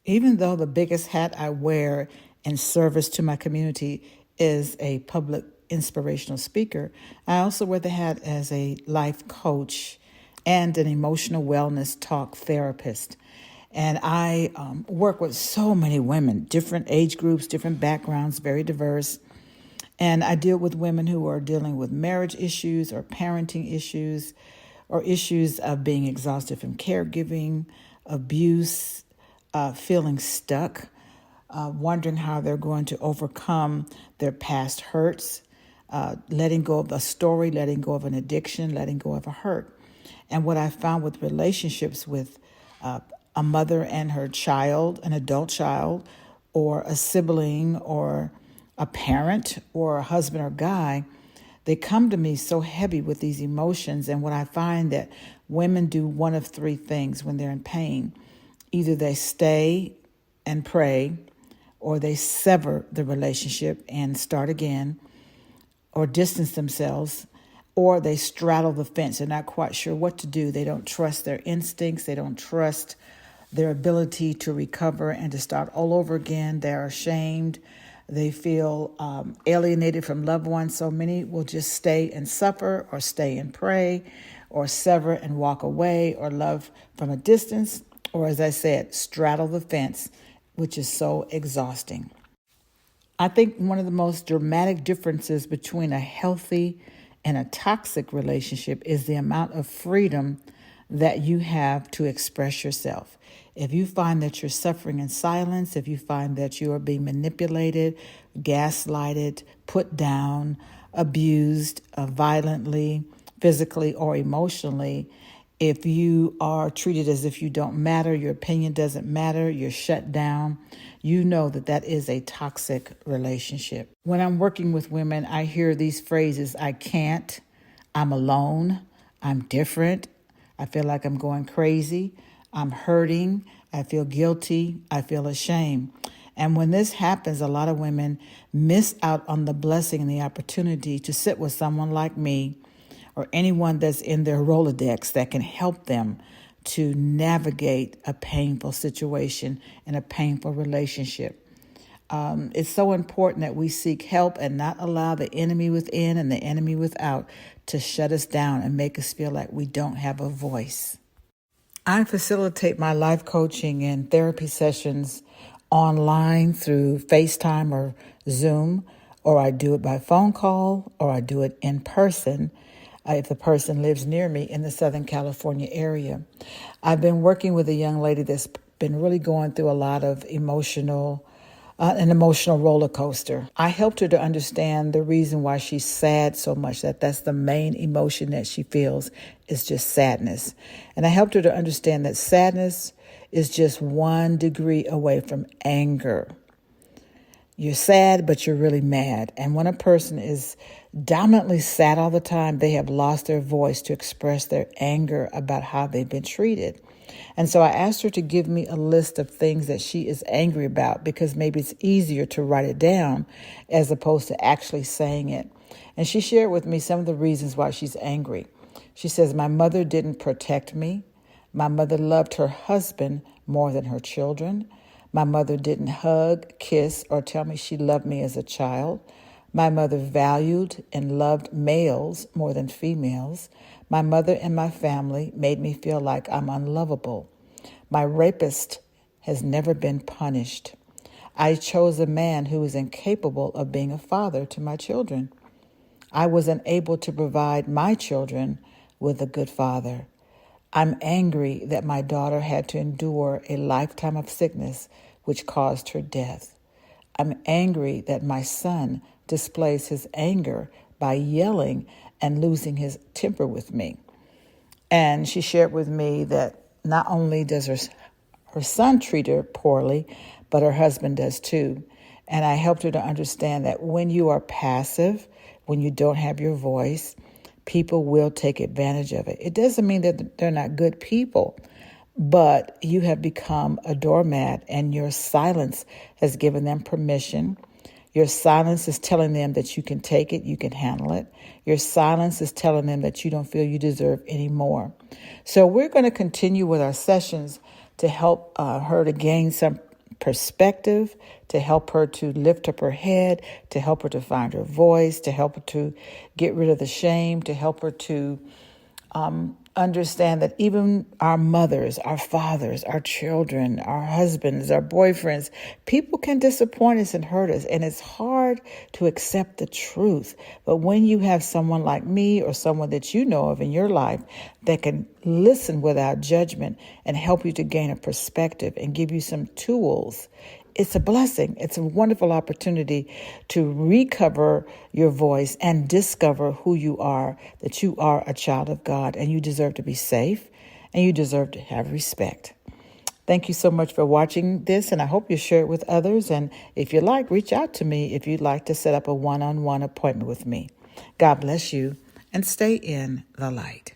Even though the biggest hat I wear in service to my community is a public inspirational speaker, I also wear the hat as a life coach and an emotional wellness talk therapist. And I work with so many women, different age groups, different backgrounds, very diverse. And I deal with women who are dealing with marriage issues or parenting issues or issues of being exhausted from caregiving, abuse, feeling stuck, wondering how they're going to overcome their past hurts, letting go of a story, letting go of an addiction, letting go of a hurt. And what I found with relationships with a mother and her child, an adult child, or a sibling, or a parent, or a husband or guy, they come to me so heavy with these emotions. And what I find that women do one of three things when they're in pain. Either they stay and pray, or they sever the relationship and start again, or distance themselves, or they straddle the fence. They're not quite sure what to do. They don't trust their instincts. They don't trust their ability to recover and to start all over again. They're ashamed. They feel alienated from loved ones. So many will just stay and suffer, or stay and pray, or sever and walk away, or love from a distance, or, as I said, straddle the fence, which is so exhausting. I think one of the most dramatic differences between a healthy and a toxic relationship is the amount of freedom that you have to express yourself. If you find that you're suffering in silence, if you find that you are being manipulated, gaslighted, put down, abused violently, physically or emotionally, if you are treated as if you don't matter, your opinion doesn't matter, you're shut down, you know that that is a toxic relationship. When I'm working with women, I hear these phrases: I can't, I'm alone, I'm different, I feel like I'm going crazy, I'm hurting, I feel guilty, I feel ashamed. And when this happens, a lot of women miss out on the blessing and the opportunity to sit with someone like me, or anyone that's in their Rolodex that can help them to navigate a painful situation and a painful relationship. It's so important that we seek help and not allow the enemy within and the enemy without to shut us down and make us feel like we don't have a voice. I facilitate my life coaching and therapy sessions online through FaceTime or Zoom, or I do it by phone call, or I do it in person if the person lives near me in the Southern California area. I've been working with a young lady that's been really going through a lot of an emotional roller coaster. I helped her to understand the reason why she's sad so much, that's the main emotion that she feels is just sadness. And I helped her to understand that sadness is just 1 degree away from anger. You're sad, but you're really mad. And when a person is dominantly sad all the time, they have lost their voice to express their anger about how they've been treated. And so I asked her to give me a list of things that she is angry about, because maybe it's easier to write it down as opposed to actually saying it. And she shared with me some of the reasons why she's angry. She says, my mother didn't protect me. My mother loved her husband more than her children. My mother didn't hug, kiss, or tell me she loved me as a child. My mother valued and loved males more than females. My mother and my family made me feel like I'm unlovable. My rapist has never been punished. I chose a man who is incapable of being a father to my children. I was unable to provide my children with a good father. I'm angry that my daughter had to endure a lifetime of sickness which caused her death. I'm angry that my son displays his anger by yelling and losing his temper with me. And she shared with me that not only does her son treat her poorly, but her husband does too. And I helped her to understand that when you are passive, when you don't have your voice, people will take advantage of it. It doesn't mean that they're not good people, but you have become a doormat, and your silence has given them permission. Your silence is telling them that you can take it, you can handle it. Your silence is telling them that you don't feel you deserve any more. So we're going to continue with our sessions to help her to gain some perspective, to help her to lift up her head, to help her to find her voice, to help her to get rid of the shame, to help her to understand that even our mothers, our fathers, our children, our husbands, our boyfriends, people can disappoint us and hurt us. And it's hard to accept the truth. But when you have someone like me or someone that you know of in your life that can listen without judgment and help you to gain a perspective and give you some tools, it's a blessing. It's a wonderful opportunity to recover your voice and discover who you are, that you are a child of God and you deserve to be safe and you deserve to have respect. Thank you so much for watching this, and I hope you share it with others. And if you like, reach out to me if you'd like to set up a one-on-one appointment with me. God bless you and stay in the light.